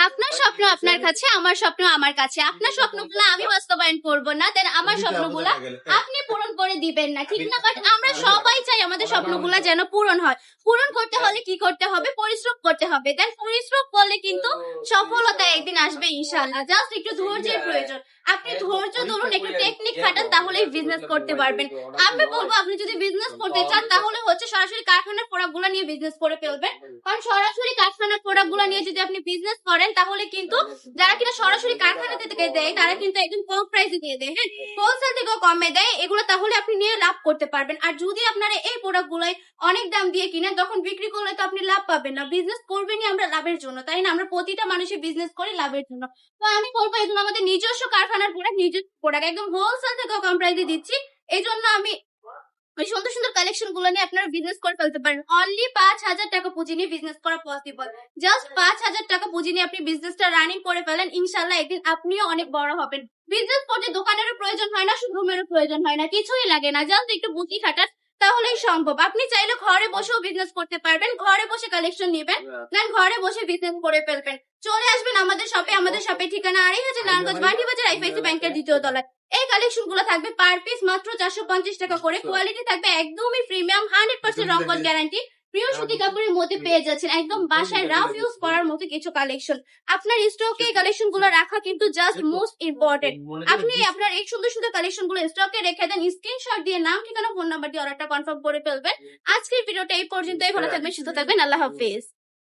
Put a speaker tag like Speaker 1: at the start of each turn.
Speaker 1: আপনার স্বপ্ন আপনার কাছে, আমার স্বপ্ন আমার কাছে। আপনার স্বপ্নগুলো আমি বাস্তবায়ন করব না, দেন আমার স্বপ্নগুলো আপনি পূরণ করে দিবেন না, ঠিক না? বাট আমরা সবাই চাই আমাদের স্বপ্নগুলো যেন পূরণ হয়। পূরণ করতে হলে কি করতে হবে? পরিশ্রম করতে হবে। দেন পরিশ্রম করলে কিন্তু সফলতা একদিন আসবে ইনশাআল্লাহ। জাস্ট একটু ধৈর্যের প্রয়োজন। আপনি ধৈর্য ধরুন, একটু টেকনিক খাটান, তাহলেই বিজনেস করতে পারবেন। আমি বলবো আপনি যদি বিজনেস করতে চান তাহলে হচ্ছে সরাসরি কারখানার প্রোডাক্টগুলো নিয়ে বিজনেস করে ফেলবেন। কারণ সরাসরি কারখানার প্রোডাক্টগুলো নিয়ে যদি আপনি বিজনেস করেন তাহলে কিন্তু যারা কিনা সরাসরি কারখানা থেকে দেয় তারা কিন্তু একদম কম প্রাইসে দিয়ে দেয়, হ্যাঁ, হোলসেল থেকেও কমে দেয় এগুলো, তাহলে আপনি নিয়ে লাভ করতে পারবেন। আর যদি আপনারা এই প্রোডাক্টগুলোই অনেক দাম দিয়ে কিনেন তখন বিক্রি করলে তো আপনি লাভ পাবেন না। বিজনেস করবেনই আমরা লাভের জন্য, তাই না? আমরা প্রতিটা মানুষের বিজনেস করি লাভের জন্য। তো আমি বলবো এগুলো আমাদের নিজস্ব কারখানার প্রোডাক্ট, নিজস্ব প্রোডাক্ট, একদম হোলসেল থেকেও কম প্রাইসে দিচ্ছি। এই জন্য আমি ওই সুন্দর সুন্দর কালেকশন গুলো নিয়ে আপনারা বিজনেস করে ফেলতে পারেন। অনলি 5,000 টাকা পুঁজি নিয়ে বিজনেস করা পসিবল। জাস্ট 5,000 টাকা পুঁজি নিয়ে আপনি বিজনেসটা রানিং করে ফেলেন, ইনশাল্লাহ একদিন আপনিও অনেক বড় হবেন। বিজনেস করতে দোকানেরও প্রয়োজন হয় না, শোরুমেরও প্রয়োজন হয় না, কিছুই লাগে না, জাস্ট একটু বুদ্ধি খাটান তাহলেই সম্ভব। আপনি চাইলে ঘরে বসেও বিজনেস করতে পারবেন, ঘরে বসে কালেকশন নেবেন, দেন ঘরে বসে বিজনেস করে ফেলবেন। চলে আসবেন আমাদের শপে। আমাদের শপের ঠিকানা 2,500 নারায়ণগঞ্জ বান্ডি বাজার, আইফাইসি ব্যাংকের 2য় তলায়। এই কালেকশন গুলো থাকবে পার পিস মাত্র 450 টাকা করে। কোয়ালিটি থাকবে একদমই প্রিমিয়াম, 100% রংকশ গ্যারান্টি। প্রিয় সুতি কাপড়ের মধ্যে পেয়ে যাচ্ছেন একদম বাসায় রাফ ইউজ করার মতো কিছু কালেকশন। আপনার স্টকে এই কালেকশন গুলো রাখা কিন্তু জাস্ট মোস্ট ইম্পর্টেন্ট। আপনি আপনার এই সুন্দর সুন্দর কালেকশন গুলো স্টকে রেখে দেন, স্ক্রিনশট দিয়ে নাম, ঠিকানা, ফোন নাম্বার দিয়ে অর্ডারটা কনফার্ম করে ফেলবেন। আজকের ভিডিওটা এই পর্যন্তই। ভালো থাকবেন, সুস্থ থাকবেন, আল্লাহ হাফিজ।